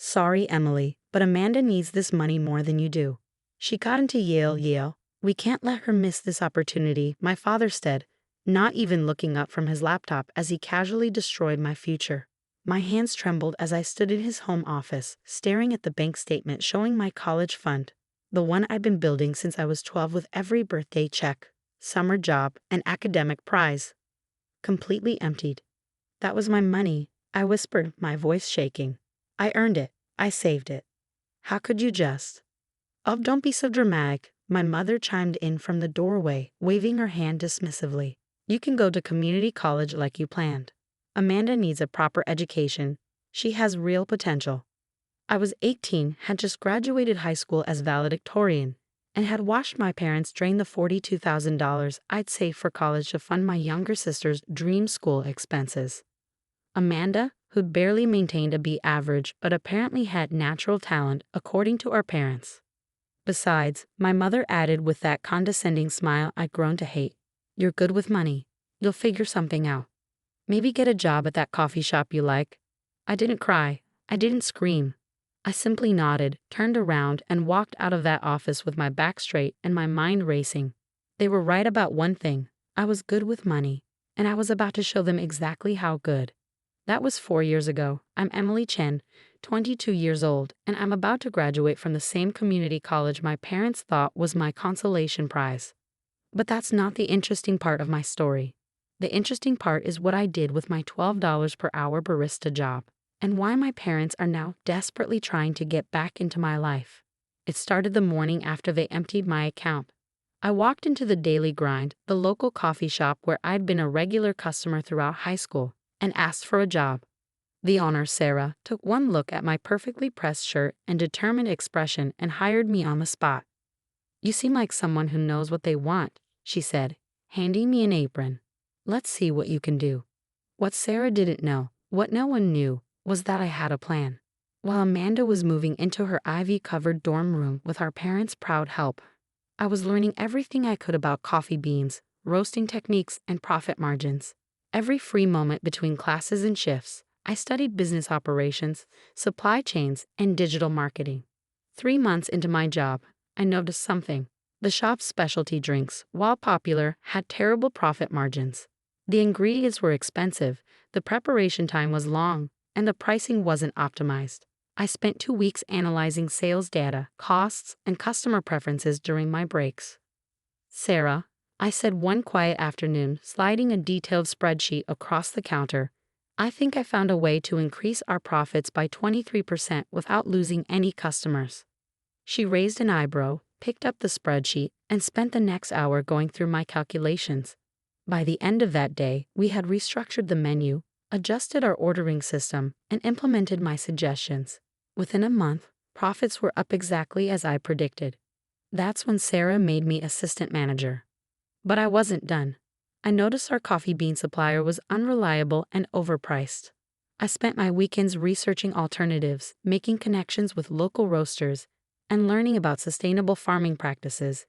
Sorry, Emily, but Amanda needs this money more than you do. She got into Yale. We can't let her miss this opportunity, my father said, not even looking up from his laptop as he casually destroyed my future. My hands trembled as I stood in his home office, staring at the bank statement showing my college fund, the one I'd been building since I was 12 with every birthday check, summer job, and academic prize. Completely emptied. That was my money, I whispered, my voice shaking. I earned it. I saved it. How could you just? Oh, don't be so dramatic, my mother chimed in from the doorway, waving her hand dismissively. You can go to community college like you planned. Amanda needs a proper education. She has real potential. I was 18, had just graduated high school as valedictorian, and had watched my parents drain the $42,000 I'd saved for college to fund my younger sister's dream school expenses. Amanda, who'd barely maintained a B average but apparently had natural talent according to our parents. Besides, my mother added with that condescending smile I'd grown to hate, you're good with money. You'll figure something out. Maybe get a job at that coffee shop you like. I didn't cry. I didn't scream. I simply nodded, turned around, and walked out of that office with my back straight and my mind racing. They were right about one thing. I was good with money, and I was about to show them exactly how good. That was 4 years ago. I'm Emily Chen, 22 years old, and I'm about to graduate from the same community college my parents thought was my consolation prize. But that's not the interesting part of my story. The interesting part is what I did with my $12 per hour barista job, and why my parents are now desperately trying to get back into my life. It started the morning after they emptied my account. I walked into the Daily Grind, the local coffee shop where I'd been a regular customer throughout high school, and asked for a job. The owner, Sarah, took one look at my perfectly pressed shirt and determined expression and hired me on the spot. You seem like someone who knows what they want, she said, handing me an apron. Let's see what you can do. What Sarah didn't know, what no one knew, was that I had a plan. While Amanda was moving into her ivy-covered dorm room with our parents' proud help, I was learning everything I could about coffee beans, roasting techniques, and profit margins. Every free moment between classes and shifts, I studied business operations, supply chains, and digital marketing. 3 months into my job, I noticed something. The shop's specialty drinks, while popular, had terrible profit margins. The ingredients were expensive, the preparation time was long, and the pricing wasn't optimized. I spent 2 weeks analyzing sales data, costs, and customer preferences during my breaks. Sarah, I said one quiet afternoon, sliding a detailed spreadsheet across the counter, I think I found a way to increase our profits by 23% without losing any customers. She raised an eyebrow, picked up the spreadsheet, and spent the next hour going through my calculations. By the end of that day, we had restructured the menu, adjusted our ordering system, and implemented my suggestions. Within a month, profits were up exactly as I predicted. That's when Sarah made me assistant manager. But I wasn't done. I noticed our coffee bean supplier was unreliable and overpriced. I spent my weekends researching alternatives, making connections with local roasters, and learning about sustainable farming practices.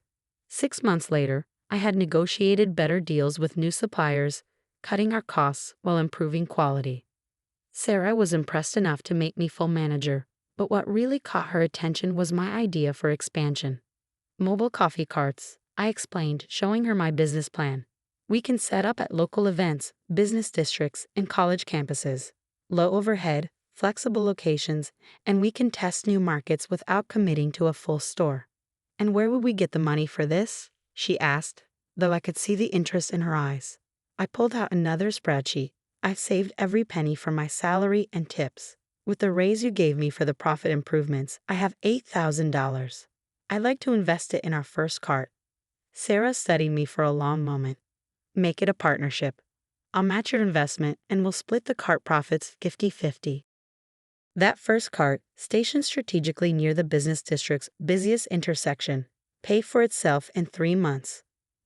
6 months later, I had negotiated better deals with new suppliers, cutting our costs while improving quality. Sarah was impressed enough to make me full manager, but what really caught her attention was my idea for expansion. Mobile coffee carts, I explained, showing her my business plan. We can set up at local events, business districts, and college campuses. Low overhead, flexible locations, and we can test new markets without committing to a full store. And where would we get the money for this? She asked, though I could see the interest in her eyes. I pulled out another spreadsheet. I've saved every penny from my salary and tips. With the raise you gave me for the profit improvements, I have $8,000. I'd like to invest it in our first cart. Sarah studied me for a long moment. Make it a partnership. I'll match your investment and we'll split the cart profits 50-50. That first cart, stationed strategically near the business district's busiest intersection, paid for itself in 3 months.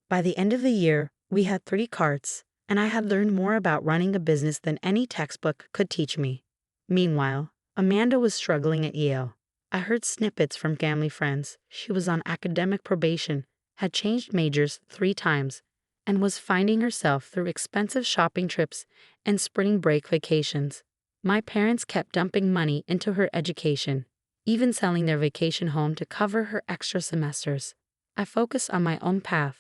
By the end of the year, we had 3 carts, and I had learned more about running a business than any textbook could teach me. Meanwhile, Amanda was struggling at Yale. I heard snippets from family friends. She was on academic probation, had changed majors 3 times, and was finding herself through expensive shopping trips and spring break vacations. My parents kept dumping money into her education, even selling their vacation home to cover her extra semesters. I focused on my own path.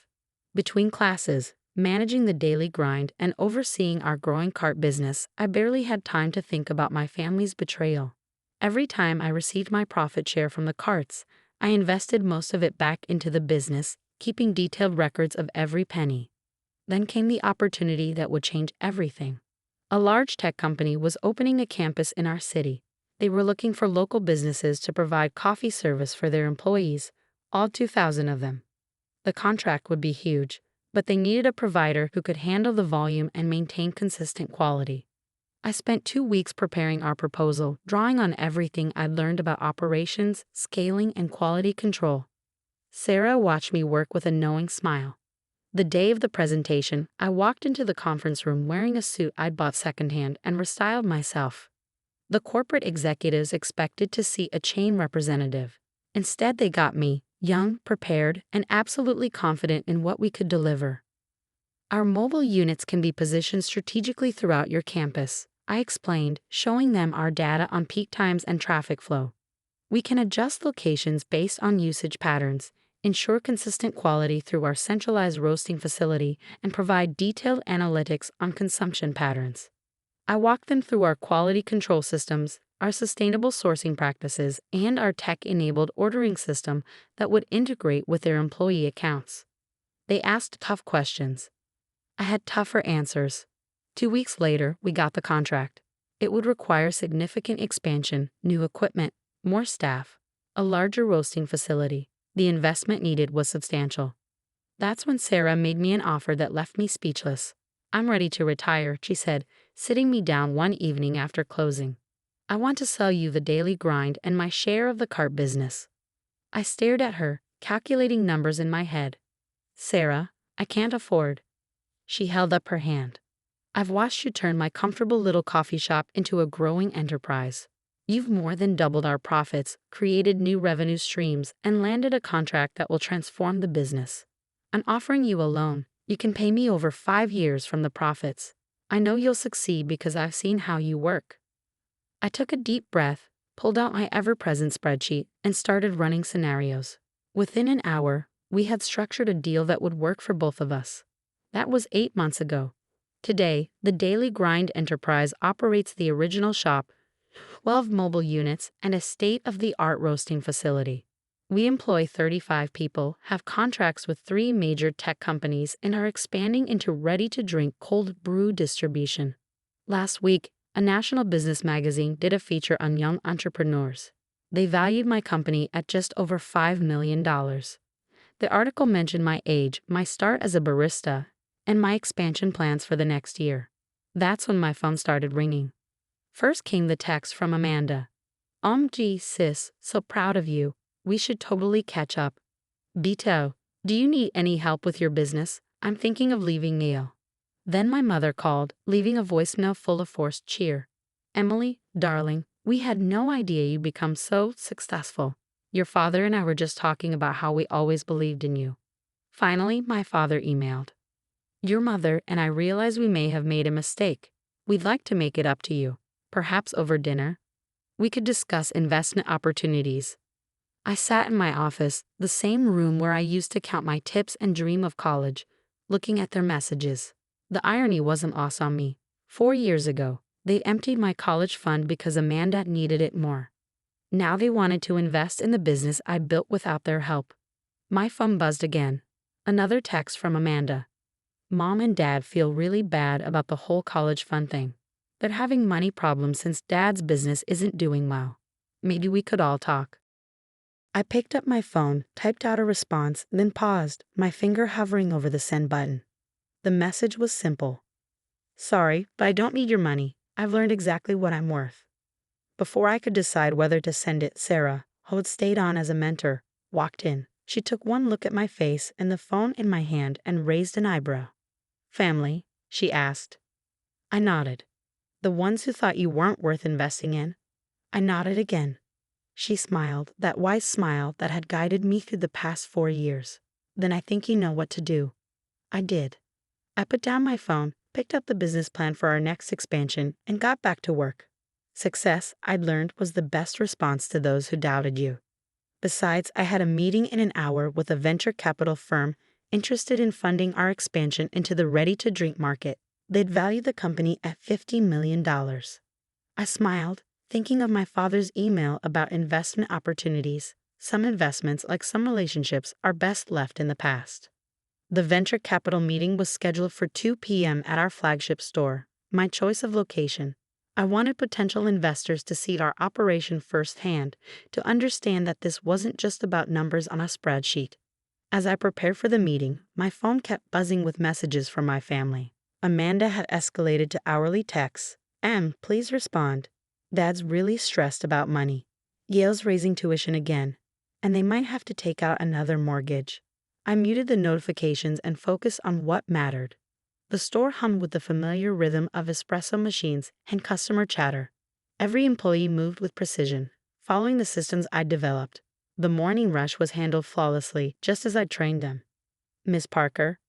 Between classes, managing the daily grind, and overseeing our growing cart business, I barely had time to think about my family's betrayal. Every time I received my profit share from the carts, I invested most of it back into the business, keeping detailed records of every penny. Then came the opportunity that would change everything. A large tech company was opening a campus in our city. They were looking for local businesses to provide coffee service for their employees, all 2,000 of them. The contract would be huge, but they needed a provider who could handle the volume and maintain consistent quality. I spent 2 weeks preparing our proposal, drawing on everything I'd learned about operations, scaling, and quality control. Sarah watched me work with a knowing smile. The day of the presentation, I walked into the conference room wearing a suit I'd bought secondhand and restyled myself. The corporate executives expected to see a chain representative. Instead, they got me, young, prepared, and absolutely confident in what we could deliver. Our mobile units can be positioned strategically throughout your campus, I explained, showing them our data on peak times and traffic flow. We can adjust locations based on usage patterns, ensure consistent quality through our centralized roasting facility, and provide detailed analytics on consumption patterns. I walked them through our quality control systems, our sustainable sourcing practices, and our tech-enabled ordering system that would integrate with their employee accounts. They asked tough questions. I had tougher answers. 2 weeks later, we got the contract. It would require significant expansion, new equipment, more staff, a larger roasting facility. The investment needed was substantial. That's when Sarah made me an offer that left me speechless. "I'm ready to retire," she said, sitting me down one evening after closing. "I want to sell you the daily grind and my share of the cart business." I stared at her, calculating numbers in my head. "Sarah, I can't afford." She held up her hand. "I've watched you turn my comfortable little coffee shop into a growing enterprise. You've more than doubled our profits, created new revenue streams, and landed a contract that will transform the business. I'm offering you a loan. You can pay me over 5 years from the profits. I know you'll succeed because I've seen how you work." I took a deep breath, pulled out my ever-present spreadsheet, and started running scenarios. Within an hour, we had structured a deal that would work for both of us. That was 8 months ago. Today, the Daily Grind enterprise operates the original shop, 12 mobile units, and a state-of-the-art roasting facility. We employ 35 people, have contracts with 3 major tech companies, and are expanding into ready-to-drink cold brew distribution. Last week, a national business magazine did a feature on young entrepreneurs. They valued my company at just over $5 million. The article mentioned my age, my start as a barista, and my expansion plans for the next year. That's when my phone started ringing. First came the text from Amanda. "OMG, sis, so proud of you. We should totally catch up. Beto, do you need any help with your business? I'm thinking of leaving Yale." Then my mother called, leaving a voicemail full of forced cheer. "Emily, darling, we had no idea you'd become so successful. Your father and I were just talking about how we always believed in you." Finally, my father emailed. "Your mother and I realize we may have made a mistake. We'd like to make it up to you, perhaps over dinner. We could discuss investment opportunities." I sat in my office, the same room where I used to count my tips and dream of college, looking at their messages. The irony wasn't lost on me. 4 years ago, they emptied my college fund because Amanda needed it more. Now they wanted to invest in the business I built without their help. My phone buzzed again. Another text from Amanda. "Mom and Dad feel really bad about the whole college fund thing. They're having money problems since Dad's business isn't doing well. Maybe we could all talk." I picked up my phone, typed out a response, then paused, my finger hovering over the send button. The message was simple. "Sorry, but I don't need your money. I've learned exactly what I'm worth." Before I could decide whether to send it, Sarah, who had stayed on as a mentor, walked in. She took one look at my face and the phone in my hand and raised an eyebrow. "Family?" she asked. I nodded. "The ones who thought you weren't worth investing in?" I nodded again. She smiled, that wise smile that had guided me through the past 4 years. "Then I think you know what to do." I did. I put down my phone, picked up the business plan for our next expansion, and got back to work. Success, I'd learned, was the best response to those who doubted you. Besides, I had a meeting in an hour with a venture capital firm interested in funding our expansion into the ready-to-drink market. They'd value the company at $50 million. I smiled, thinking of my father's email about investment opportunities. Some investments, like some relationships, are best left in the past. The venture capital meeting was scheduled for 2 p.m. at our flagship store, my choice of location. I wanted potential investors to see our operation firsthand, to understand that this wasn't just about numbers on a spreadsheet. As I prepared for the meeting, my phone kept buzzing with messages from my family. Amanda had escalated to hourly texts. Please respond. Dad's really stressed about money. Yale's raising tuition again, and they might have to take out another mortgage. I muted the notifications and focused on what mattered. The store hummed with the familiar rhythm of espresso machines and customer chatter. Every employee moved with precision, following the systems I'd developed. The morning rush was handled flawlessly, just as I'd trained them. Miss Parker?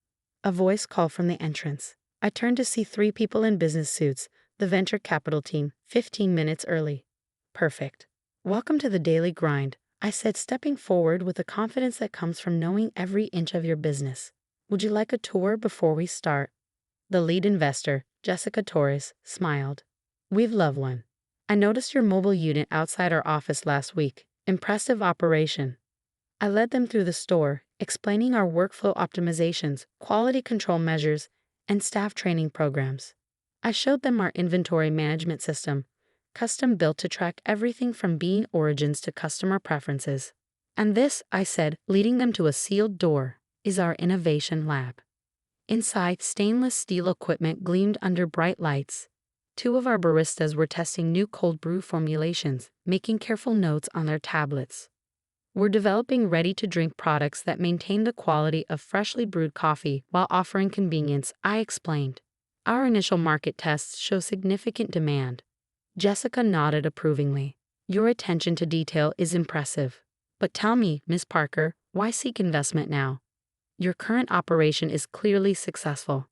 A voice called from the entrance. I turned to see 3 people in business suits, the venture capital team, 15 minutes early. Perfect. Welcome to the daily grind, I said, stepping forward with the confidence that comes from knowing every inch of your business. Would you like a tour before we start? The lead investor, Jessica Torres, smiled. We'd love one. I noticed your mobile unit outside our office last week. Impressive operation. I led them through the store, explaining our workflow optimizations, quality control measures, and staff training programs. I showed them our inventory management system, custom built to track everything from bean origins to customer preferences. And this, I said, leading them to a sealed door, is our innovation lab. Inside, stainless steel equipment gleamed under bright lights. 2 of our baristas were testing new cold brew formulations, making careful notes on their tablets. We're developing ready-to-drink products that maintain the quality of freshly brewed coffee while offering convenience, I explained. Our initial market tests show significant demand. Jessica nodded approvingly. Your attention to detail is impressive. But tell me, Miss Parker, why seek investment now? Your current operation is clearly successful.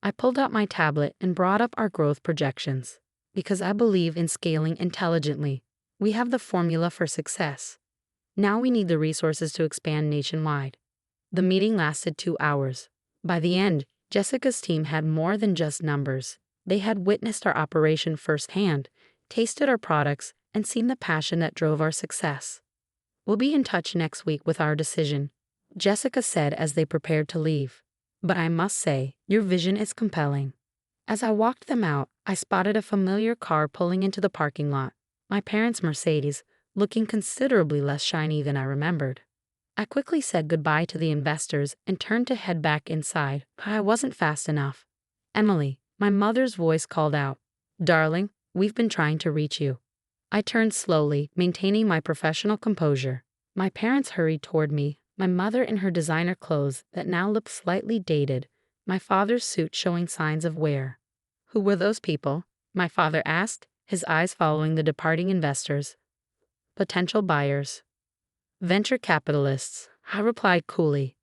I pulled out my tablet and brought up our growth projections. Because I believe in scaling intelligently. We have the formula for success. Now we need the resources to expand nationwide. The meeting lasted 2 hours. By the end, Jessica's team had more than just numbers. They had witnessed our operation firsthand, tasted our products, and seen the passion that drove our success. We'll be in touch next week with our decision, Jessica said as they prepared to leave. But I must say, your vision is compelling. As I walked them out, I spotted a familiar car pulling into the parking lot. My parents' Mercedes, looking considerably less shiny than I remembered. I quickly said goodbye to the investors and turned to head back inside, but I wasn't fast enough. Emily, my mother's voice called out. Darling, we've been trying to reach you. I turned slowly, maintaining my professional composure. My parents hurried toward me, my mother in her designer clothes that now looked slightly dated, my father's suit showing signs of wear. Who were those people? My father asked, his eyes following the departing investors. Potential buyers. Venture capitalists, I replied coolly.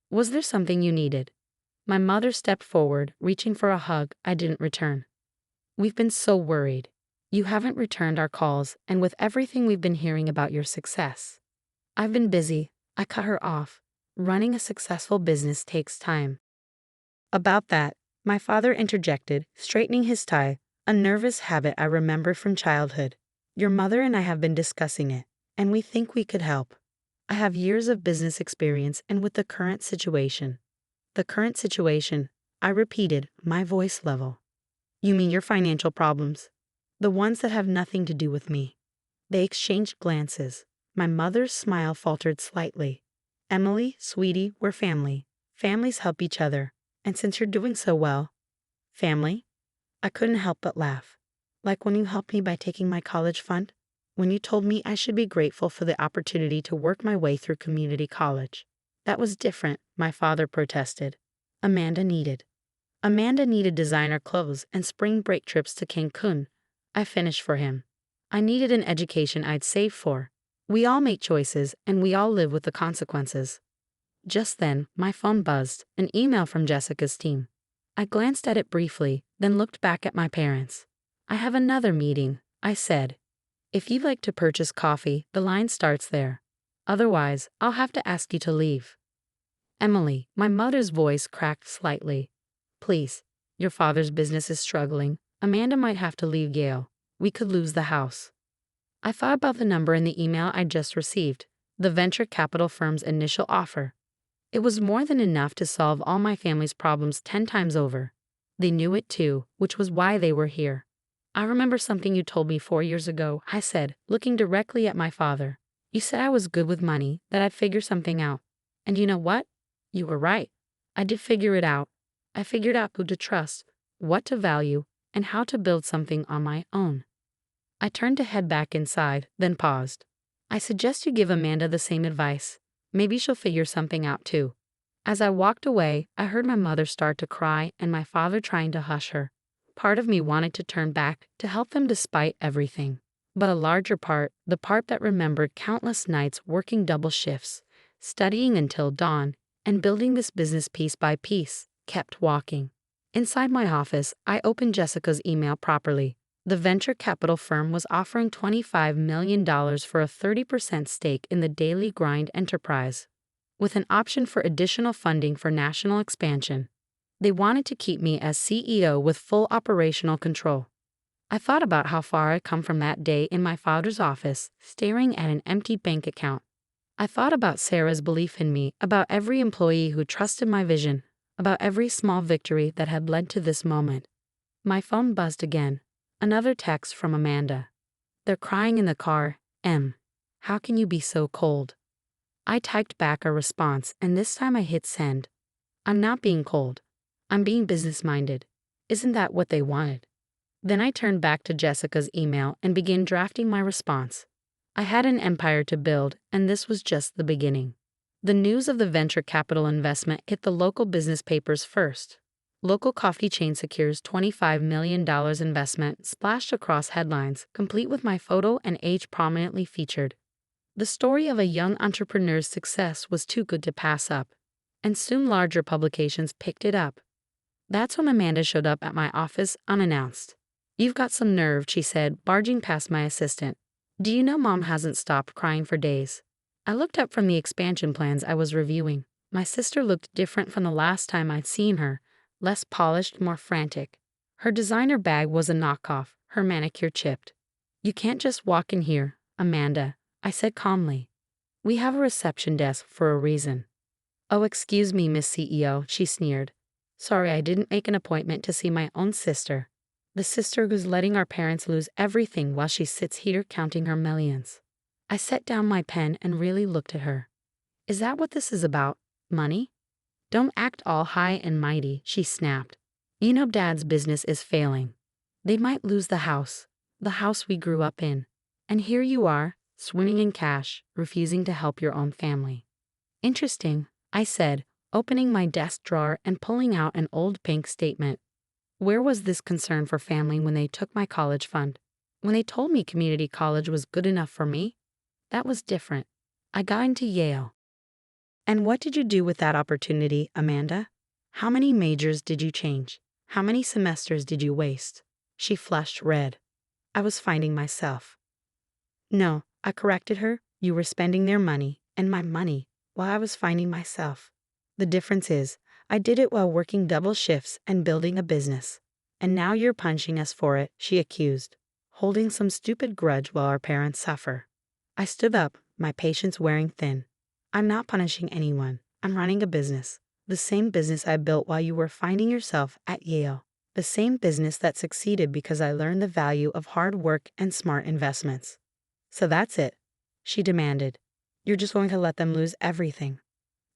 Was there something you needed? My mother stepped forward, reaching for a hug I didn't return. We've been so worried. You haven't returned our calls, and with everything we've been hearing about your success. I've been busy, I cut her off. Running a successful business takes time. About that, my father interjected, straightening his tie, a nervous habit I remember from childhood. Your mother and I have been discussing it, and we think we could help. I have years of business experience and with the current situation. The current situation, I repeated, my voice level. You mean your financial problems? The ones that have nothing to do with me. They exchanged glances. My mother's smile faltered slightly. Emily, sweetie, we're family. Families help each other. And since you're doing so well. Family? I couldn't help but laugh. Like when you helped me by taking my college fund? When you told me I should be grateful for the opportunity to work my way through community college. That was different, my father protested. Amanda needed designer clothes and spring break trips to Cancun. I finished for him. I needed an education I'd saved for. We all make choices, and we all live with the consequences. Just then, my phone buzzed, an email from Jessica's team. I glanced at it briefly, then looked back at my parents. I have another meeting, I said. If you'd like to purchase coffee, the line starts there. Otherwise, I'll have to ask you to leave. Emily, my mother's voice cracked slightly. Please, your father's business is struggling. Amanda might have to leave Yale. We could lose the house. I thought about the number in the email I just received, the venture capital firm's initial offer. It was more than enough to solve all my family's problems 10 times over. They knew it too, which was why they were here. I remember something you told me 4 years ago, I said, looking directly at my father. You said I was good with money, that I'd figure something out. And you know what? You were right. I did figure it out. I figured out who to trust, what to value, and how to build something on my own. I turned to head back inside, then paused. I suggest you give Amanda the same advice. Maybe she'll figure something out too. As I walked away, I heard my mother start to cry and my father trying to hush her. Part of me wanted to turn back to help them despite everything. But a larger part, the part that remembered countless nights working double shifts, studying until dawn, and building this business piece by piece, kept walking. Inside my office, I opened Jessica's email properly. The venture capital firm was offering $25 million for a 30% stake in the Daily Grind enterprise, with an option for additional funding for national expansion. They wanted to keep me as CEO with full operational control. I thought about how far I'd come from that day in my father's office, staring at an empty bank account. I thought about Sarah's belief in me, about every employee who trusted my vision, about every small victory that had led to this moment. My phone buzzed again. Another text from Amanda. They're crying in the car. How can you be so cold? I typed back a response, and this time I hit send. I'm not being cold. I'm being business-minded. Isn't that what they wanted? Then I turned back to Jessica's email and began drafting my response. I had an empire to build, and this was just the beginning. The news of the venture capital investment hit the local business papers first. Local coffee chain secures $25 million investment splashed across headlines, complete with my photo and age prominently featured. The story of a young entrepreneur's success was too good to pass up, and soon larger publications picked it up. That's when Amanda showed up at my office unannounced. You've got some nerve, she said, barging past my assistant. Do you know Mom hasn't stopped crying for days? I looked up from the expansion plans I was reviewing. My sister looked different from the last time I'd seen her. Less polished, more frantic. Her designer bag was a knockoff, her manicure chipped. You can't just walk in here, Amanda, I said calmly. We have a reception desk for a reason. Oh, excuse me, Miss CEO, she sneered. Sorry, I didn't make an appointment to see my own sister. The sister who's letting our parents lose everything while she sits here counting her millions. I set down my pen and really looked at her. Is that what this is about? Money? Don't act all high and mighty, she snapped. You know Dad's business is failing. They might lose the house we grew up in. And here you are, swimming in cash, refusing to help your own family. Interesting, I said, opening my desk drawer and pulling out an old pink statement. Where was this concern for family when they took my college fund? When they told me community college was good enough for me? That was different. I got into Yale. And what did you do with that opportunity, Amanda? How many majors did you change? How many semesters did you waste? She flushed red. I was finding myself. No, I corrected her. You were spending their money, and my money, while I was finding myself. The difference is, I did it while working double shifts and building a business. And now you're punching us for it, she accused, holding some stupid grudge while our parents suffer. I stood up, my patience wearing thin. I'm not punishing anyone. I'm running a business. The same business I built while you were finding yourself at Yale. The same business that succeeded because I learned the value of hard work and smart investments. So that's it, she demanded. You're just going to let them lose everything.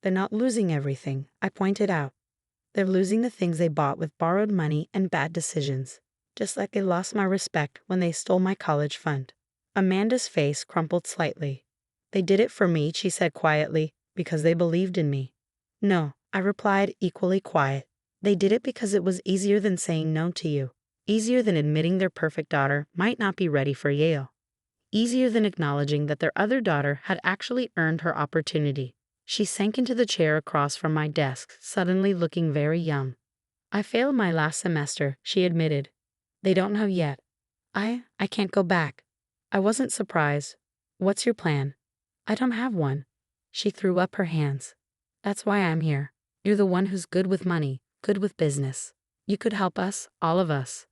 They're not losing everything, I pointed out. They're losing the things they bought with borrowed money and bad decisions, just like they lost my respect when they stole my college fund. Amanda's face crumpled slightly. They did it for me, she said quietly, because they believed in me. No, I replied, equally quiet. They did it because it was easier than saying no to you. Easier than admitting their perfect daughter might not be ready for Yale. Easier than acknowledging that their other daughter had actually earned her opportunity. She sank into the chair across from my desk, suddenly looking very young. I failed my last semester, she admitted. They don't know yet. I can't go back. I wasn't surprised. What's your plan? I don't have one. She threw up her hands. That's why I'm here. You're the one who's good with money, good with business. You could help us, all of us.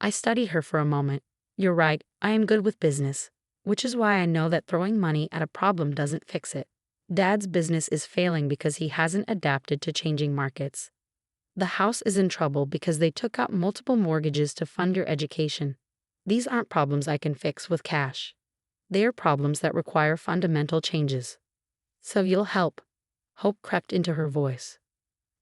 I studied her for a moment. You're right, I am good with business, which is why I know that throwing money at a problem doesn't fix it. Dad's business is failing because he hasn't adapted to changing markets. The house is in trouble because they took out multiple mortgages to fund your education. These aren't problems I can fix with cash. They are problems that require fundamental changes. So you'll help. Hope crept into her voice.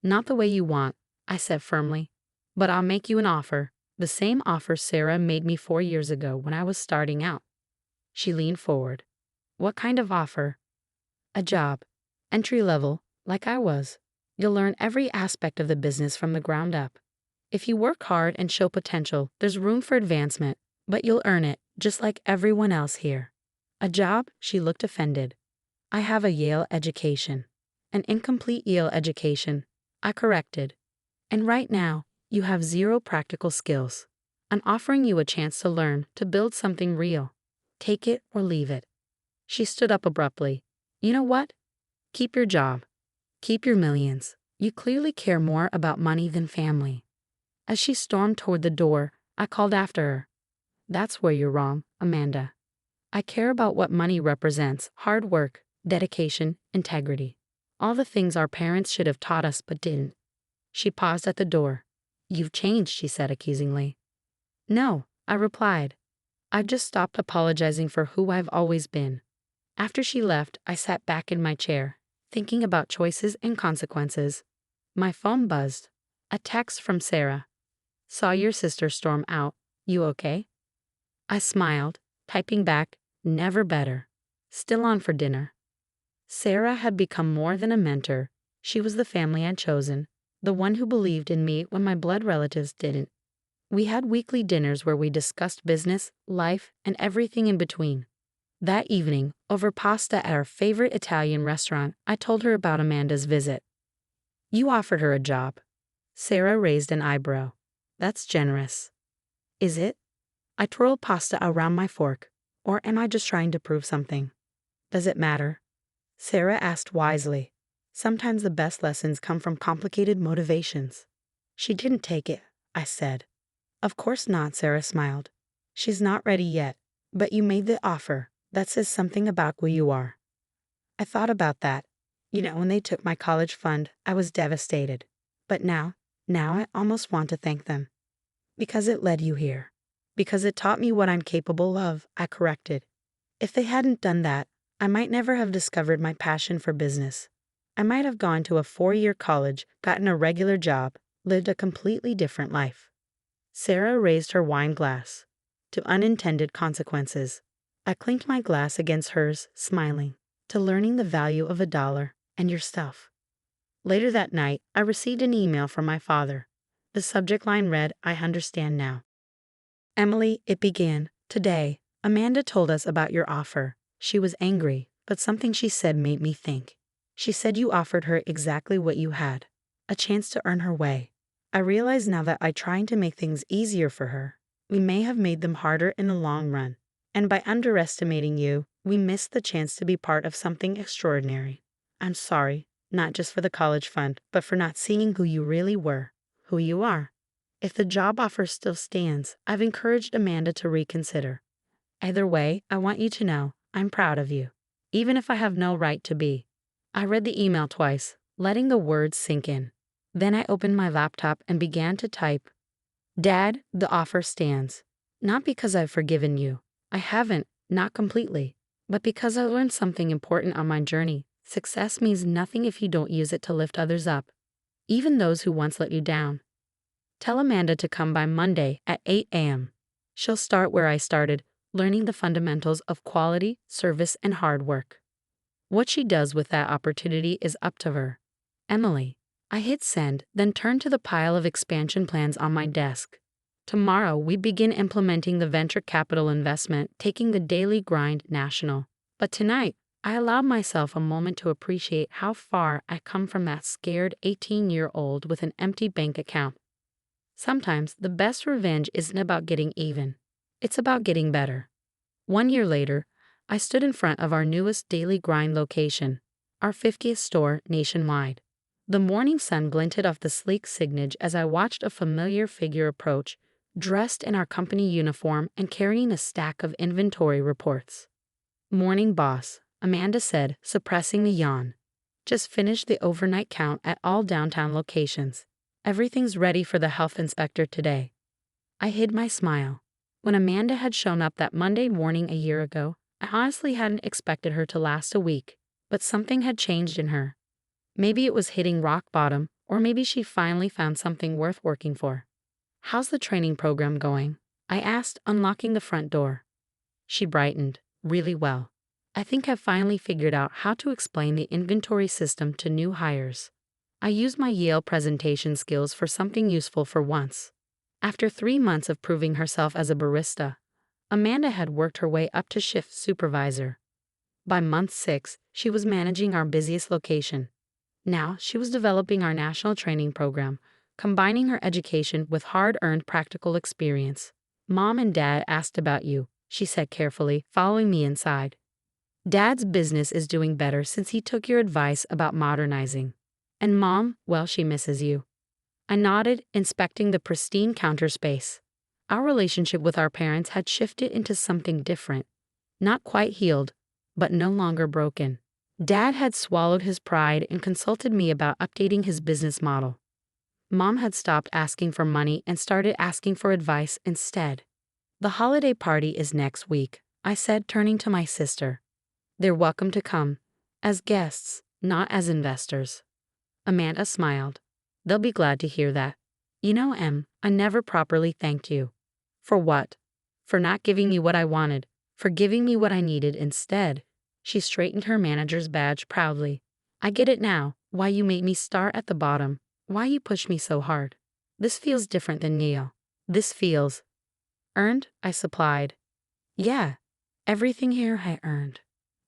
Not the way you want, I said firmly. But I'll make you an offer, the same offer Sarah made me 4 years ago when I was starting out. She leaned forward. What kind of offer? A job. Entry level, like I was. You'll learn every aspect of the business from the ground up. If you work hard and show potential, there's room for advancement, but you'll earn it, just like everyone else here. A job? She looked offended. I have a Yale education. An incomplete Yale education, I corrected. And right now, you have 0 practical skills. I'm offering you a chance to learn, to build something real. Take it or leave it. She stood up abruptly. You know what? Keep your job. Keep your millions. You clearly care more about money than family. As she stormed toward the door, I called after her. That's where you're wrong, Amanda. I care about what money represents: hard work, dedication, integrity. All the things our parents should have taught us but didn't. She paused at the door. You've changed, she said accusingly. No, I replied. I've just stopped apologizing for who I've always been. After she left, I sat back in my chair, thinking about choices and consequences. My phone buzzed. A text from Sarah. Saw your sister storm out. You okay? I smiled, typing back, never better. Still on for dinner. Sarah had become more than a mentor. She was the family I'd chosen, the one who believed in me when my blood relatives didn't. We had weekly dinners where we discussed business, life, and everything in between. That evening, over pasta at our favorite Italian restaurant, I told her about Amanda's visit. You offered her a job. Sarah raised an eyebrow. That's generous. Is it? I twirled pasta around my fork. Or am I just trying to prove something? Does it matter? Sarah asked wisely. Sometimes the best lessons come from complicated motivations. She didn't take it, I said. Of course not, Sarah smiled. She's not ready yet, but you made the offer. That says something about who you are. I thought about that. When they took my college fund, I was devastated. But now I almost want to thank them. Because it led you here. Because it taught me what I'm capable of, I corrected. If they hadn't done that, I might never have discovered my passion for business. I might have gone to a 4-year college, gotten a regular job, lived a completely different life. Sarah raised her wine glass. To unintended consequences. I clinked my glass against hers, smiling. To learning the value of $1 and your stuff. Later that night, I received an email from my father. The subject line read, I understand now. Emily, it began. Today, Amanda told us about your offer. She was angry, but something she said made me think. She said you offered her exactly what you had. A chance to earn her way. I realize now that by trying to make things easier for her, we may have made them harder in the long run. And by underestimating you, we missed the chance to be part of something extraordinary. I'm sorry, not just for the college fund, but for not seeing who you really were, who you are. If the job offer still stands, I've encouraged Amanda to reconsider. Either way, I want you to know I'm proud of you, even if I have no right to be. I read the email twice, letting the words sink in. Then I opened my laptop and began to type. Dad, the offer stands. Not because I've forgiven you. I haven't, not completely. But because I learned something important on my journey. Success means nothing if you don't use it to lift others up, even those who once let you down. Tell Amanda to come by Monday at 8 a.m. She'll start where I started, learning the fundamentals of quality, service, and hard work. What she does with that opportunity is up to her. Emily. I hit send, then turned to the pile of expansion plans on my desk. Tomorrow, we begin implementing the venture capital investment, taking the daily grind national. But tonight, I allowed myself a moment to appreciate how far I come from that scared 18-year-old with an empty bank account. Sometimes, the best revenge isn't about getting even. It's about getting better. 1 year later, I stood in front of our newest daily grind location, our 50th store nationwide. The morning sun glinted off the sleek signage as I watched a familiar figure approach, dressed in our company uniform and carrying a stack of inventory reports. "Morning, boss," Amanda said, suppressing a yawn. "Just finished the overnight count at all downtown locations. Everything's ready for the health inspector today." I hid my smile. When Amanda had shown up that Monday morning a year ago, I honestly hadn't expected her to last a week, but something had changed in her. Maybe it was hitting rock bottom, or maybe she finally found something worth working for. "How's the training program going?" I asked, unlocking the front door. She brightened. "Really well. I think I've finally figured out how to explain the inventory system to new hires. I used my Yale presentation skills for something useful for once." After 3 months of proving herself as a barista, Amanda had worked her way up to shift supervisor. By month 6, she was managing our busiest location. Now, she was developing our national training program, combining her education with hard-earned practical experience. "Mom and Dad asked about you," she said carefully, following me inside. "Dad's business is doing better since he took your advice about modernizing. And Mom, well, she misses you." I nodded, inspecting the pristine counter space. Our relationship with our parents had shifted into something different. Not quite healed, but no longer broken. Dad had swallowed his pride and consulted me about updating his business model. Mom had stopped asking for money and started asking for advice instead. "The holiday party is next week," I said, turning to my sister. "They're welcome to come. As guests, not as investors." Amanda smiled. "They'll be glad to hear that. You know, Em, I never properly thanked you." "For what?" "For not giving me what I wanted. For giving me what I needed instead." She straightened her manager's badge proudly. "I get it now, why you made me start at the bottom, why you pushed me so hard. This feels different than Neil. This feels earned," I supplied. "Yeah, everything here I earned."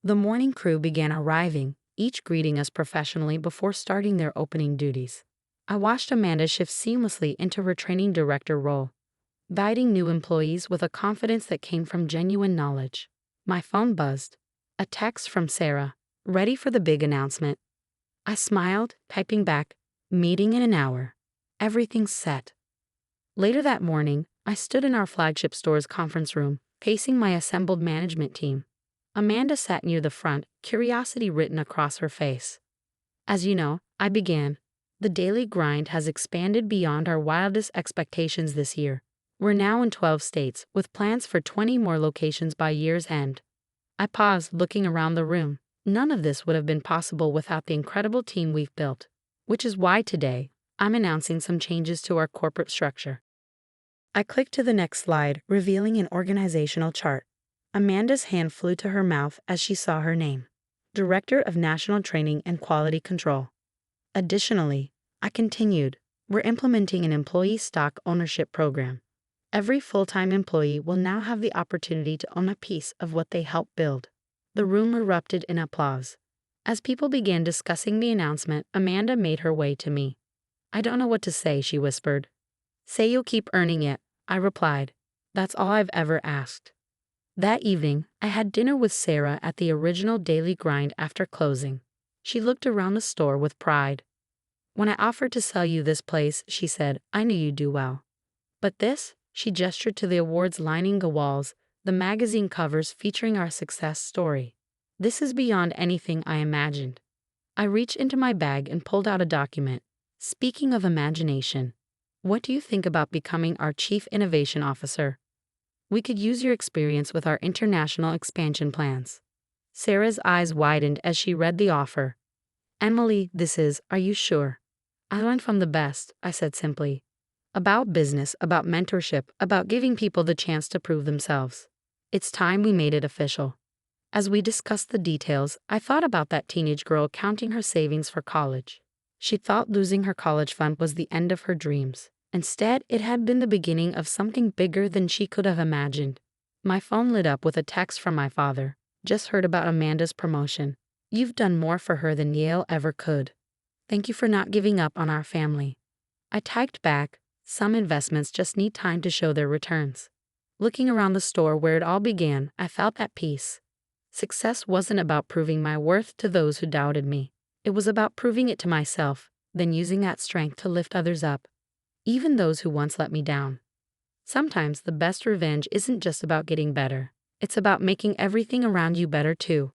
The morning crew began arriving, each greeting us professionally before starting their opening duties. I watched Amanda shift seamlessly into her training director role, guiding new employees with a confidence that came from genuine knowledge. My phone buzzed. A text from Sarah, ready for the big announcement. I smiled, typing back, "Meeting in an hour. Everything's set." Later that morning, I stood in our flagship store's conference room, pacing my assembled management team. Amanda sat near the front, curiosity written across her face. "As you know," I began, "the daily grind has expanded beyond our wildest expectations this year. We're now in 12 states, with plans for 20 more locations by year's end." I paused, looking around the room. None of this would have been possible without the incredible team we've built. Which is why today, I'm announcing some changes to our corporate structure. I clicked to the next slide, revealing an organizational chart. Amanda's hand flew to her mouth as she saw her name. Director of National Training and Quality Control. Additionally, I continued, we're implementing an employee stock ownership program. Every full-time employee will now have the opportunity to own a piece of what they helped build. The room erupted in applause. As people began discussing the announcement, Amanda made her way to me. "I don't know what to say," she whispered. "Say you'll keep earning it," I replied. "That's all I've ever asked." That evening, I had dinner with Sarah at the original Daily Grind after closing. She looked around the store with pride. "When I offered to sell you this place," she said, "I knew you'd do well. But this," she gestured to the awards lining the walls, the magazine covers featuring our success story. "This is beyond anything I imagined." I reached into my bag and pulled out a document. "Speaking of imagination, what do you think about becoming our Chief Innovation Officer? We could use your experience with our international expansion plans." Sarah's eyes widened as she read the offer. "Emily, are you sure?" "I learned from the best," I said simply. "About business, about mentorship, about giving people the chance to prove themselves. It's time we made it official." As we discussed the details, I thought about that teenage girl counting her savings for college. She thought losing her college fund was the end of her dreams. Instead, it had been the beginning of something bigger than she could have imagined. My phone lit up with a text from my father. "Just heard about Amanda's promotion. You've done more for her than Yale ever could. Thank you for not giving up on our family." I typed back, "Some investments just need time to show their returns." Looking around the store where it all began, I felt at peace. Success wasn't about proving my worth to those who doubted me. It was about proving it to myself, then using that strength to lift others up, even those who once let me down. Sometimes the best revenge isn't just about getting better. It's about making everything around you better too.